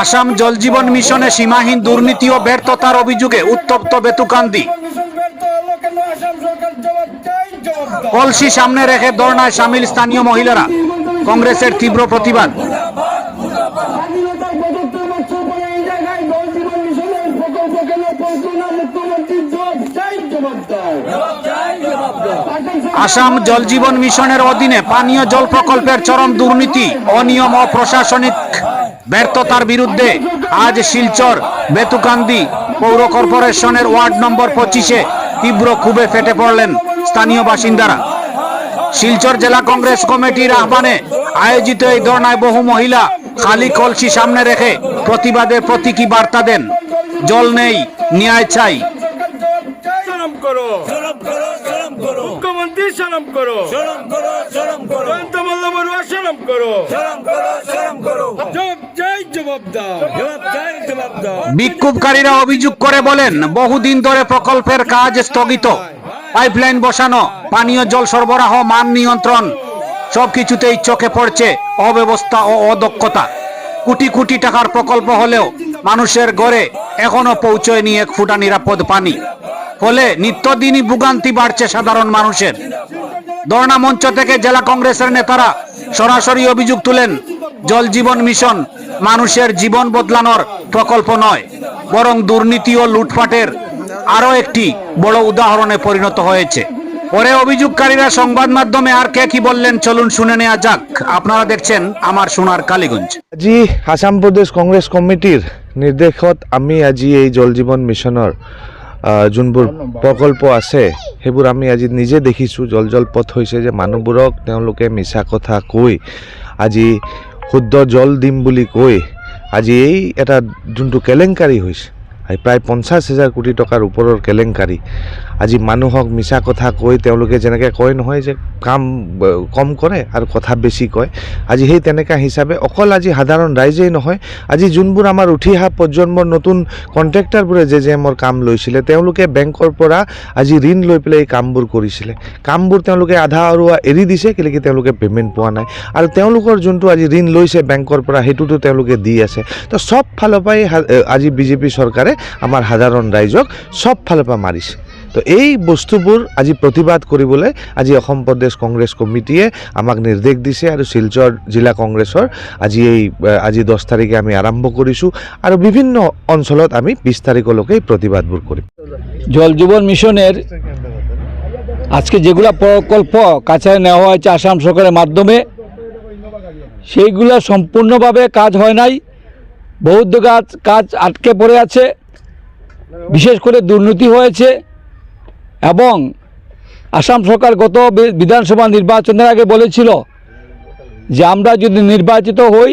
আসাম জল জীবন মিশনে সীমাহীন দুর্নীতি ও ব্যর্থতার অভিযোগে উত্তপ্ত বেতুকান্দি। কলসি সামনে রেখে ধর্নায় সামিল স্থানীয় মহিলারা। কংগ্রেসের তীব্র প্রতিবাদ। আসাম জল জীবন মিশনের অধীনে পানীয় জল প্রকল্পের চরম দুর্নীতি, অনিয়ম ও প্রশাসনিক ব্যর্থতার বিরুদ্ধে আজ শিলচর বেতুকান্দি পৌর কর্পোরেশনের ওয়ার্ড নম্বর 25-এ তীব্র ক্ষোভে ফেটে পড়লেন স্থানীয় বাসিন্দারা। শিলচর জেলা কংগ্রেস কমিটির আহ্বানে আয়োজিত এই ধর্নায় বহু মহিলা খালি কলসি সামনে রেখে প্রতিবাদের প্রতীকী বার্তা দেন। জল নেই, ন্যায় চাই। মুখ্যমন্ত্রী সালাম করো, জয়ন্ত মল্ল বড়ুয়া সালাম করো, জবাব দাও। বিক্ষোভকারীরা অভিযোগ করে বলেন, বহুদিন ধরে প্রকল্পের কাজ স্থগিত। পাইপলাইন বসানো, পানীয় জল সরবরাহ, মান নিয়ন্ত্রণ সবকিছুতেই চোখে পড়ছে অব্যবস্থা ও অদক্ষতা। কোটি কোটি টাকার প্রকল্প হলেও মানুষের ঘরে এখনো পৌঁছয়নি এক ফুটা নিরাপদ পানি। ফলে নিত্যদিনই ভোগান্তি বাড়ছে সাধারণ মানুষের। ধর্ণা মঞ্চ থেকে জেলা কংগ্রেসের নেতারা সরাসরি অভিযোগ তুলেন, জল জীবন মিশন মানুষের জীবন বদলানোর প্রকল্প নয়, বরং দুর্নীতি ও লুটপাটের আরো একটি বড় উদাহরণে পরিণত হয়েছে। পরে অভিযোগকারীরা সংবাদ মাধ্যমে আর কে কি বললেন চলুন শুনে নেওয়া যাক। আপনারা দেখছেন আমার সোনার কালীগঞ্জ। আজি আসাম প্রদেশ কংগ্রেস কমিটির নির্দেশত আমি আজি এই জল জীবন মিশনের যোনবোৰ প্ৰকল্প আছে সেইবোৰ আমি আজি নিজে দেখিছোঁ। জলপথ হৈছে যে মানুহবোৰক তেওঁলোকে মিছা কথা কৈ আজি শুদ্ধ জল দিম বুলি কৈ আজি এই এটা যোনটো কেলেংকাৰী হৈছে, প্ৰায় 50,000 কোটি টকাৰ ওপৰৰ কেলেংকাৰী। আজি মানুহক মিছা কথা কৈ তেওঁলোকে যেনেকৈ কয় নহয় যে কাম কম কৰে আৰু কথা বেছি কয়, আজি সেই তেনেকুৱা হিচাপে অকল আজি সাধাৰণ ৰাইজেই নহয়, আজি যোনবোৰ আমাৰ উঠি অহা প্ৰজন্মৰ নতুন কণ্ট্ৰেক্টাৰবোৰে JJMৰ কাম লৈছিলে, তেওঁলোকে বেংকৰ পৰা আজি ঋণ লৈ পেলাই এই কামবোৰ কৰিছিলে। কামবোৰ তেওঁলোকে আধা আৰুৱা এৰি দিছে, কেলেকি তেওঁলোকে পে'মেণ্ট পোৱা নাই। আৰু তেওঁলোকৰ যোনটো আজি ঋণ লৈছে বেংকৰ পৰা সেইটোতো তেওঁলোকে দি আছে। তো চব ফালৰ পৰাই আজি বিজেপি চৰকাৰে আমাৰ সাধাৰণ ৰাইজক চব ফালৰ পৰা মাৰিছে। তো এই বস্তুবোৰ আজি প্ৰতিবাদ কৰিবলৈ আজি অসম প্ৰদেশ কংগ্ৰেছ কমিটিয়ে আমাক নিৰ্দেশ দিছে আৰু শিলচৰ জিলা কংগ্ৰেছৰ আজি 10 তাৰিখে আমি আৰম্ভ কৰিছোঁ আৰু বিভিন্ন অঞ্চলত আমি 20 তাৰিখলৈকে প্ৰতিবাদবোৰ কৰিম। জল জীবন মিশনের আজকে যেগুলো প্রকল্প কাছায় নেওয়া হয়েছে আসাম সরকারের মাধ্যমে, সেইগুলো সম্পূর্ণভাবে কাজ হয় নাই। বহুত কাজ আটকে পড়ে আছে, বিশেষ করে দুর্নীতি হয়েছে। এবং আসাম সরকার গত বিধানসভা নির্বাচনের আগে বলেছিল যে আমরা যদি নির্বাচিত হই,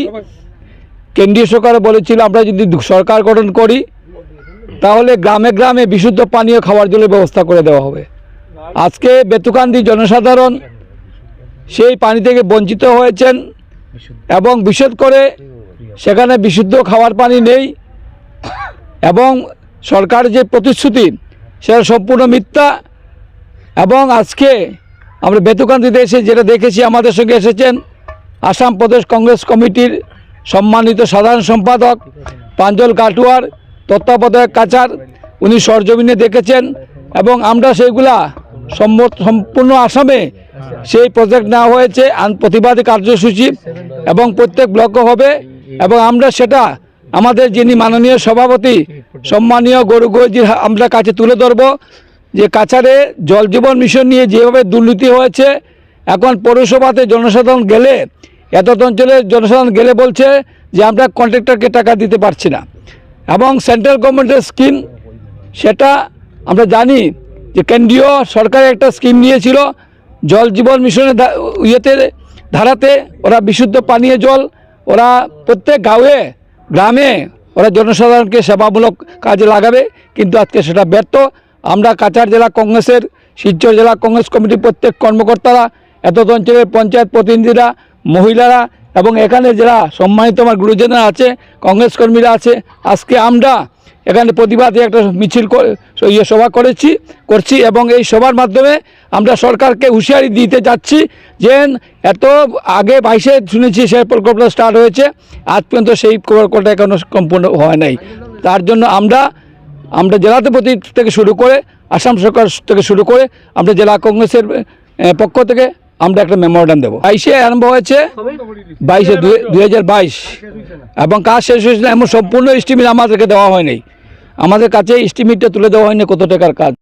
কেন্দ্রীয় সরকার বলেছিল আমরা যদি সরকার গঠন করি তাহলে গ্রামে গ্রামে বিশুদ্ধ পানীয় খাওয়ার জলের ব্যবস্থা করে দেওয়া হবে। আজকে বেতুকান্দি জনসাধারণ সেই পানি থেকে বঞ্চিত হয়েছেন এবং বিশেষ করে সেখানে বিশুদ্ধ খাওয়ার পানি নেই এবং সরকার যে প্রতিশ্রুতি সেটা সম্পূর্ণ মিথ্যা। এবং আজকে আমরা বেতুকান্দিতে এসে যেটা দেখেছি, আমাদের সঙ্গে এসেছেন আসাম প্রদেশ কংগ্রেস কমিটির সম্মানিত সাধারণ সম্পাদক প্রাঞ্জল কাটুয়ার, তত্ত্বাবধায়ক কাচার, উনি সরজমিনে দেখেছেন এবং আমরা সেইগুলা সম্পূর্ণ আসামে সেই প্রজেক্ট নেওয়া হয়েছে প্রতিবাদী কার্যসূচি এবং প্রত্যেক ব্লকে হবে। এবং আমরা সেটা আমাদের যিনি মাননীয় সভাপতি সম্মানীয় গরুগোজির আমরা কাছে তুলে ধরব যে কাছাড়ে জল জীবন মিশন নিয়ে যেভাবে দুর্নীতি হয়েছে, এখন পৌরসভাতে জনসাধারণ গেলে, এত অঞ্চলের জনসাধারণ গেলে বলছে যে আমরা কন্ট্রাক্টরকে টাকা দিতে পারছি না। এবং সেন্ট্রাল গভর্নমেন্টের স্কিম, সেটা আমরা জানি যে কেন্দ্রীয় সরকারের একটা স্কিম নিয়েছিল জল জীবন মিশনের ধারাতে ওরা বিশুদ্ধ পানীয় জল ওরা প্রত্যেক গ্রামে ওরা জনসাধারণকে সেবামূলক কাজে লাগাবে, কিন্তু আজকে সেটা ব্যর্থ। আমরা কাছাড় জেলা কংগ্রেসের, শিলচর জেলা কংগ্রেস কমিটির প্রত্যেক কর্মকর্তারা, এত অঞ্চলের পঞ্চায়েত প্রতিনিধিরা, মহিলারা এবং এখানে যারা সম্মানিত আমার গুরুজনেরা আছে, কংগ্রেস কর্মীরা আছে, আজকে আমরা এখানে প্রতিবাদে একটা মিছিল সভা করছি এবং এই সভার মাধ্যমে আমরা সরকারকে হুঁশিয়ারি দিতে যাচ্ছি যে এত আগে 22-এ শুনেছি সেই প্রকল্পটা স্টার্ট হয়েছে, আজ পর্যন্ত সেই প্রকল্পটা এখনো সম্পূর্ণ হয় নাই। তার জন্য আমরা জেলাধিপতি থেকে শুরু করে আসাম সরকার থেকে শুরু করে আমরা জেলা কংগ্রেসের পক্ষ থেকে আমরা একটা মেমোরেন্ডাম দেবো। 22-এ আরম্ভ হয়েছে, 2022 এবং কাজ শেষ হয়েছিল, এমন সম্পূর্ণ এস্টিমেট আমাদেরকে দেওয়া হয়নি। আমাদের কাছে এস্টিমেটটা তুলে দেওয়া হয়নি কত টাকার কাজ।